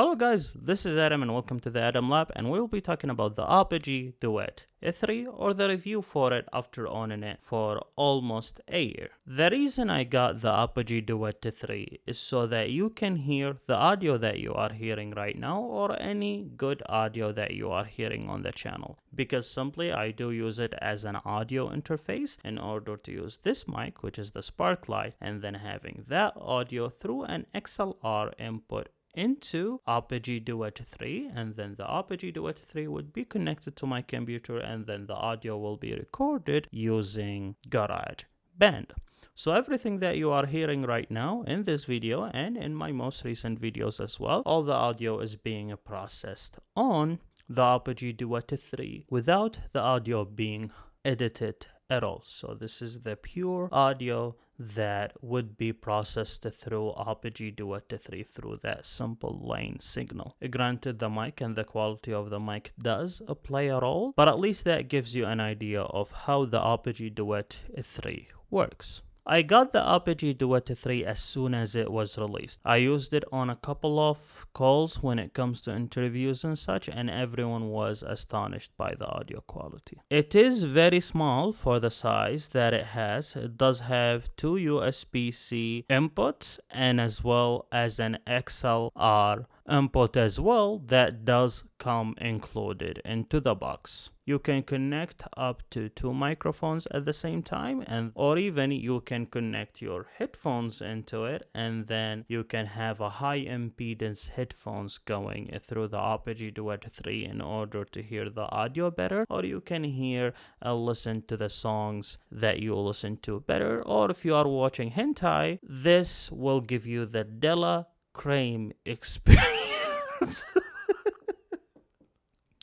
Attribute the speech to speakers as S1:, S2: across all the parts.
S1: Hello guys, this is Adam and welcome to the Adam Lab, and we'll be talking about the Apogee Duet E3 or the review for it after owning it for almost a year. The reason I got the Apogee Duet E3 is so that you can hear the audio that you are hearing right now or any good audio that you are hearing on the channel, because simply I do use it as an audio interface in order to use this mic, which is the Sparklight, and then having that audio through an XLR input into Apogee Duet 3, and then the Apogee Duet 3 would be connected to my computer, and then the audio will be recorded using GarageBand. So everything that you are hearing right now in this video and in my most recent videos as well, all the audio is being processed on the Apogee Duet 3 without the audio being edited at all. So this is the pure audio that would be processed through Apogee Duet 3 through that simple lane signal. Granted, the mic and the quality of the mic does play a role, but at least that gives you an idea of how the Apogee Duet 3 works. I got the Apogee Duet 3 as soon as it was released. I used it on a couple of calls when it comes to interviews and such, and everyone was astonished by the audio quality. It is very small for the size that it has. It does have two USB-C inputs and as well as an XLR input as well that does come included into the box. You can connect up to two microphones at the same time, or even you can connect your headphones into it, and then you can have a high impedance headphones going through the Apogee Duet 3 in order to hear the audio better, or you can hear and listen to the songs that you listen to better, or if you are watching hentai, this will give you the Della Crane experience.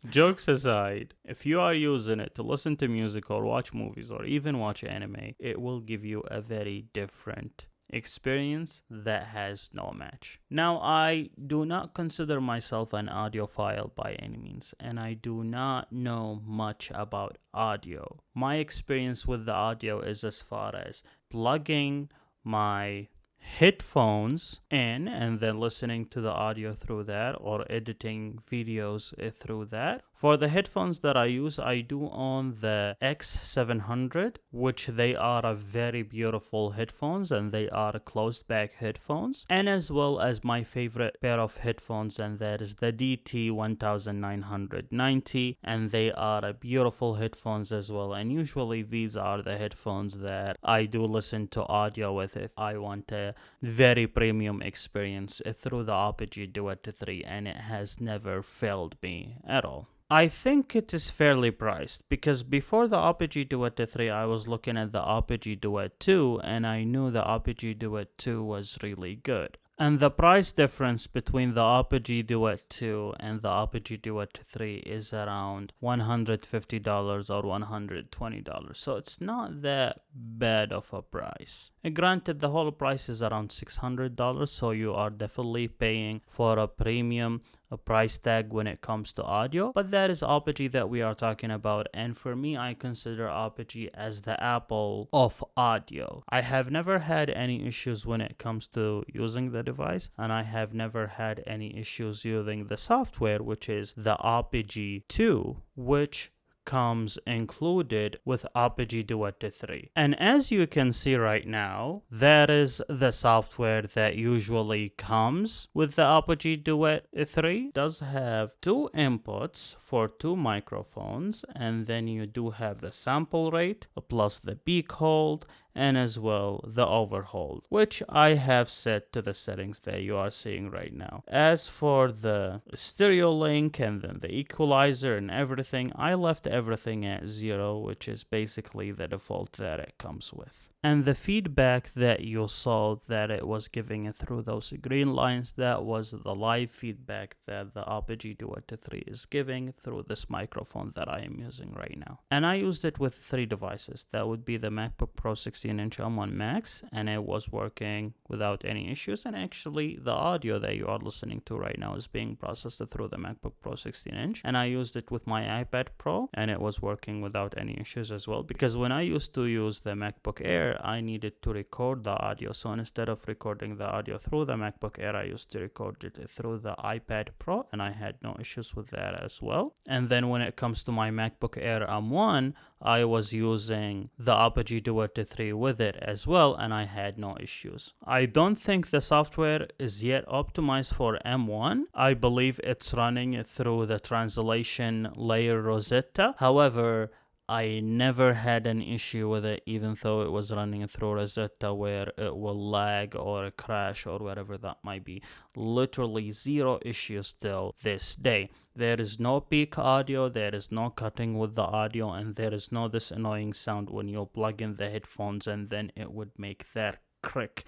S1: Jokes aside, if you are using it to listen to music or watch movies or even watch anime, it will give you a very different experience that has no match. Now, I do not consider myself an audiophile by any means, and I do not know much about audio. My experience with the audio is as far as plugging my headphones in and then listening to the audio through that, or editing videos through that. For the headphones that I use, I do own the X700, which they are a very beautiful headphones, and they are closed back headphones, and as well as my favorite pair of headphones, and that is the DT1990, and they are a beautiful headphones as well. And usually these are the headphones that I do listen to audio with if I want a very premium experience through the Apogee Duet 3, and it has never failed me at all. I think it is fairly priced, because before the Apogee Duet 3 I was looking at the Apogee Duet 2, and I knew the Apogee Duet 2 was really good. And the price difference between the Apogee Duet 2 and the Apogee Duet 3 is around $150 or $120. So it's not that bad of a price. And granted, the whole price is around $600, so you are definitely paying for a premium price tag when it comes to audio. But that is Apogee that we are talking about, and for me, I consider Apogee as the Apple of audio. I have never had any issues when it comes to using the device, and I have never had any issues using the software, which is the Apogee 2, which comes included with Apogee Duet 3. And as you can see right now, that is the software that usually comes with the Apogee Duet 3. It does have two inputs for two microphones, and then you do have the sample rate plus the peak hold, and as well the overhold, which I have set to the settings that you are seeing right now. As for the stereo link and then the equalizer and everything, I left everything at 0, which is basically the default that it comes with. And the feedback that you saw that it was giving it through those green lines, that was the live feedback that the Apogee Duet 3 is giving through this microphone that I am using right now. And I used it with 3 devices. That would be the MacBook Pro 16-inch M1 Max, and it was working without any issues. And actually, the audio that you are listening to right now is being processed through the MacBook Pro 16-inch. And I used it with my iPad Pro, and it was working without any issues as well. Because when I used to use the MacBook Air, where I needed to record the audio. So instead of recording the audio through the MacBook Air, I used to record it through the iPad Pro, and I had no issues with that as well. And then when it comes to my MacBook Air M1, I was using the Apogee Duet 3 with it as well, and I had no issues. I don't think the software is yet optimized for M1. I believe it's running through the translation layer Rosetta. However, I never had an issue with it, even though it was running through Rosetta, where it will lag or crash or whatever that might be. Literally zero issues till this day. There is no peak audio, there is no cutting with the audio, and there is no this annoying sound when you plug in the headphones and then it would make that crick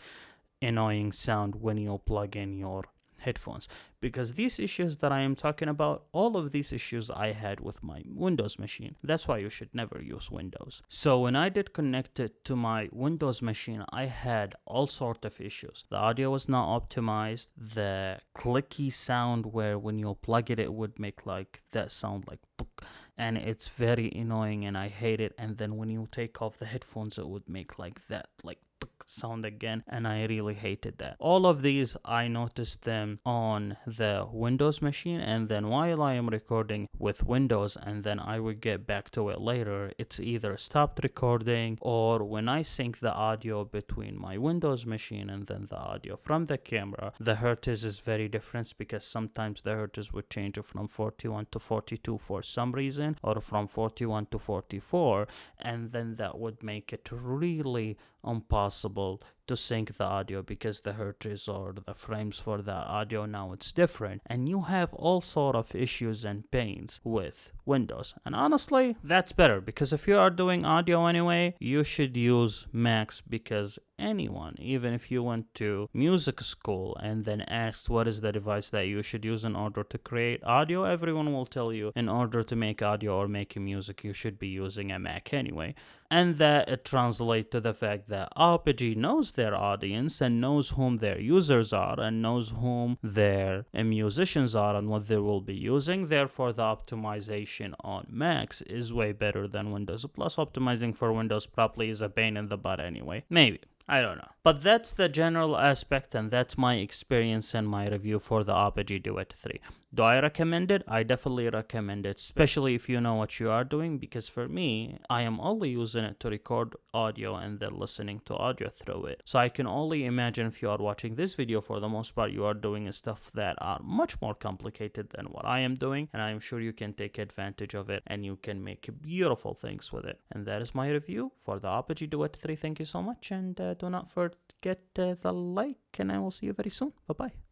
S1: annoying sound when you plug in your headphones. Because these issues that I am talking about, all of these issues I had with my Windows machine. That's why you should never use Windows. So when I did connect it to my Windows machine, I had all sort of issues. The audio was not optimized. The clicky sound where when you plug it, it would make like that sound like tuk, and it's very annoying and I hate it. And then when you take off the headphones, it would make like that like sound again, and I really hated that. All of these I noticed them on the Windows machine, and then while I am recording with Windows and then I would get back to it later, it's either stopped recording, or when I sync the audio between my Windows machine and then the audio from the camera, the hertz is very different, because sometimes the hertz would change from 41 to 42 for some reason, or from 41 to 44, and then that would make it really impossible to sync the audio, because the hertz or the frames for the audio now it's different, and you have all sort of issues and pains with Windows. And honestly, that's better, because if you are doing audio anyway, you should use Macs, because anyone, even if you went to music school and then asked what is the device that you should use in order to create audio, everyone will tell you in order to make audio or make music you should be using a Mac anyway. And that it translates to the fact that Apogee knows their audience and knows whom their users are and knows whom their musicians are and what they will be using. Therefore, the optimization on Macs is way better than Windows. Plus, optimizing for Windows probably is a pain in the butt anyway. Maybe. I don't know. But that's the general aspect, and that's my experience and my review for the Apogee Duet 3. Do I recommend it? I definitely recommend it, especially if you know what you are doing, because for me, I am only using it to record audio and then listening to audio through it. So I can only imagine if you are watching this video, for the most part, you are doing stuff that are much more complicated than what I am doing, and I'm sure you can take advantage of it and you can make beautiful things with it. And that is my review for the Apogee Duet 3. Thank you so much, and do not forget the like, and I will see you very soon. Bye-bye.